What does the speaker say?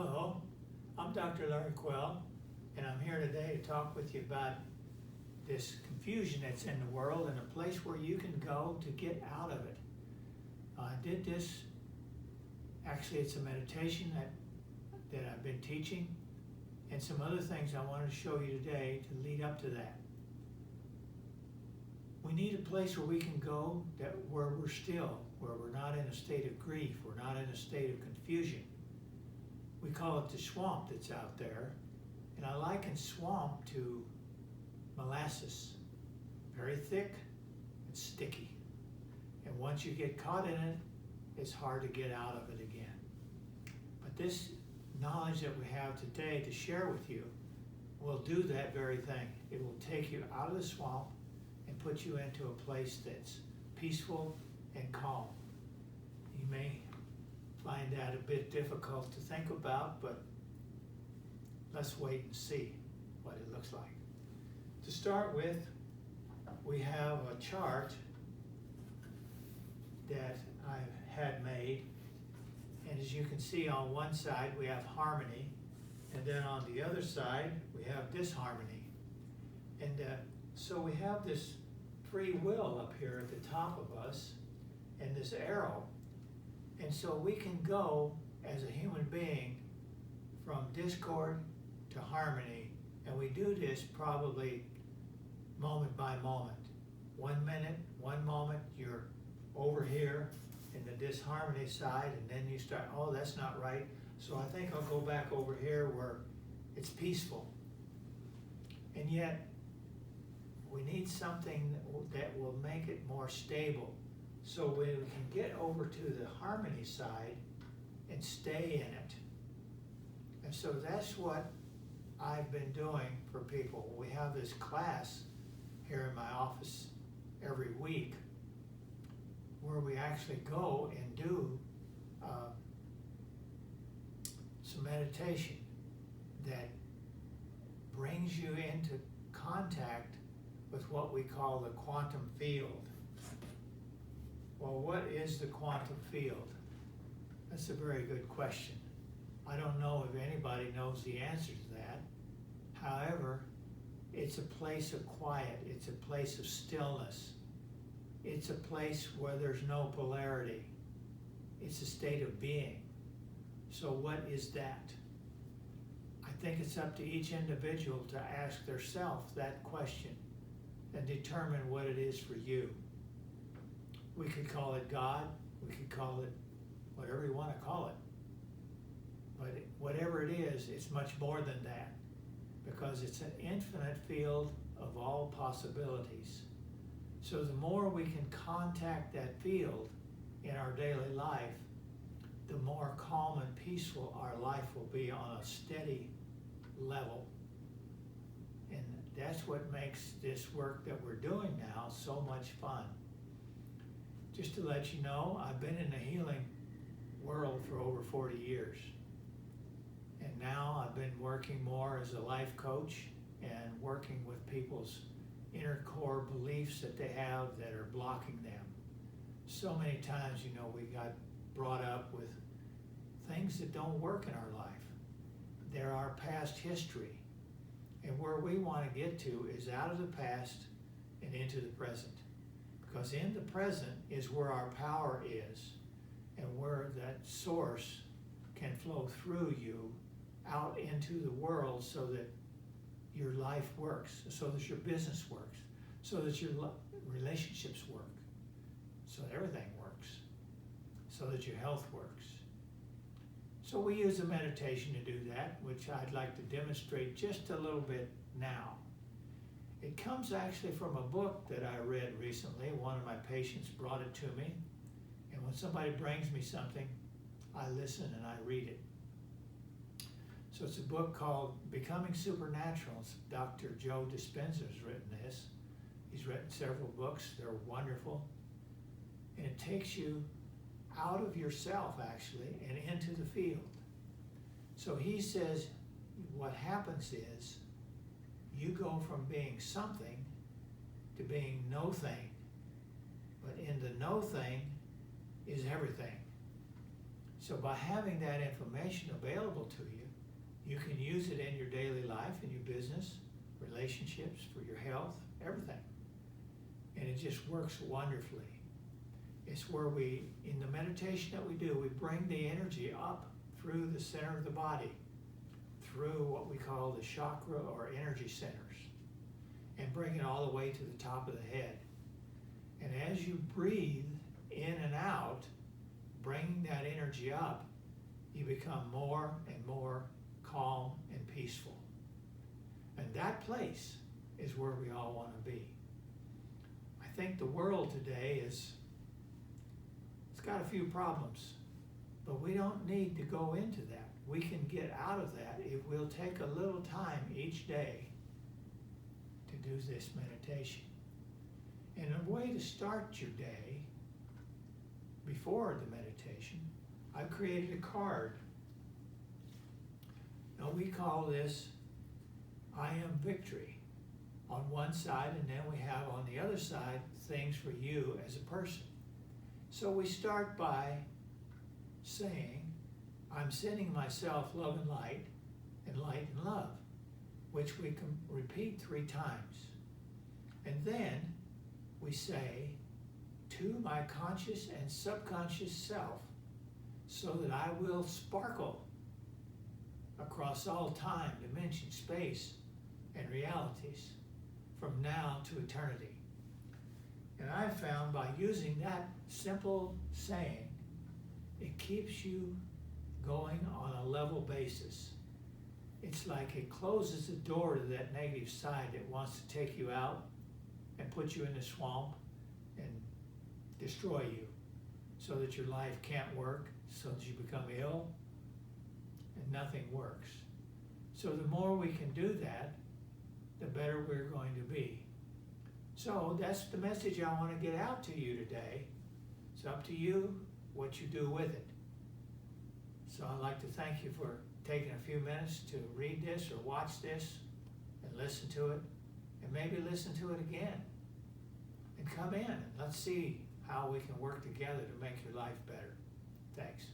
Hello, I'm Dr. Larry Quell, and I'm here today to talk with you about this confusion that's in the world and a place where you can go to get out of it. I did this, actually it's a meditation that I've been teaching, and some other things I wanted to show you today to lead up to that. We need a place where we can go where we're still, where we're not in a state of grief, we're not in a state of confusion. We call it the swamp that's out there, and I liken swamp to molasses, very thick and sticky. And once you get caught in it, it's hard to get out of it again. But this knowledge that we have today to share with you will do that very thing. It will take you out of the swamp and put you into a place that's peaceful and calm. You may find that a bit difficult to think about, but let's wait and see what it looks like. To start with, we have a chart that I've had made, and as you can see on one side we have harmony, and then on the other side we have disharmony. And so we have this free will up here at the top of us and this arrow. And so we can go as a human being from discord to harmony, and we do this probably moment by moment. 1 minute, 1 moment, you're over here in the disharmony side, and then you start, oh, that's not right. So I think I'll go back over here where it's peaceful. And yet, we need something that will make it more stable. So we can get over to the harmony side and stay in it. And so that's what I've been doing for people. We have this class here in my office every week where we actually go and do some meditation that brings you into contact with what we call the quantum field. Well, what is the quantum field? That's a very good question. I don't know if anybody knows the answer to that. However, it's a place of quiet. It's a place of stillness. It's a place where there's no polarity. It's a state of being. So what is that? I think it's up to each individual to ask themselves that question and determine what it is for you. We could call it God, we could call it whatever you want to call it. But whatever it is, it's much more than that, because it's an infinite field of all possibilities. So the more we can contact that field in our daily life, the more calm and peaceful our life will be on a steady level. And that's what makes this work that we're doing now so much fun. Just to let you know, I've been in the healing world for over 40 years. And now I've been working more as a life coach and working with people's inner core beliefs that they have that are blocking them. So many times, we got brought up with things that don't work in our life. They're our past history. And where we want to get to is out of the past and into the present. Because in the present is where our power is, and where that source can flow through you out into the world so that your life works, so that your business works, so that your relationships work, so that everything works, so that your health works. So we use a meditation to do that, which I'd like to demonstrate just a little bit now. It comes actually from a book that I read recently. One of my patients brought it to me. And when somebody brings me something, I listen and I read it. So it's a book called Becoming Supernatural. Dr. Joe Dispenza's written this. He's written several books. They're wonderful. And it takes you out of yourself, actually, and into the field. So he says what happens is you go from being something to being no thing. But in the no thing is everything. So by having that information available to you, you can use it in your daily life, in your business, relationships, for your health, everything. And it just works wonderfully. It's where we, in the meditation that we do, we bring the energy up through the center of the body, through what we call the chakra or energy centers, and bring it all the way to the top of the head. And as you breathe in and out, bringing that energy up, you become more and more calm and peaceful. And that place is where we all want to be. I think the world today it's got a few problems, but we don't need to go into that. We can get out of that if we'll take a little time each day to do this meditation. And a way to start your day before the meditation, I've created a card. Now we call this I Am Victory on one side, and then we have on the other side things for you as a person. So we start by saying, I'm sending myself love and light and love, which we can repeat 3 times. And then we say, to my conscious and subconscious self, so that I will sparkle across all time, dimension, space, and realities from now to eternity. And I've found by using that simple saying, it keeps you going on a level basis. It's like it closes the door to that negative side that wants to take you out and put you in the swamp and destroy you so that your life can't work, so that you become ill and nothing works. So the more we can do that, the better we're going to be. So that's the message I want to get out to you today. It's up to you what you do with it. So I'd like to thank you for taking a few minutes to read this or watch this and listen to it, and maybe listen to it again. And come in and let's see how we can work together to make your life better. Thanks.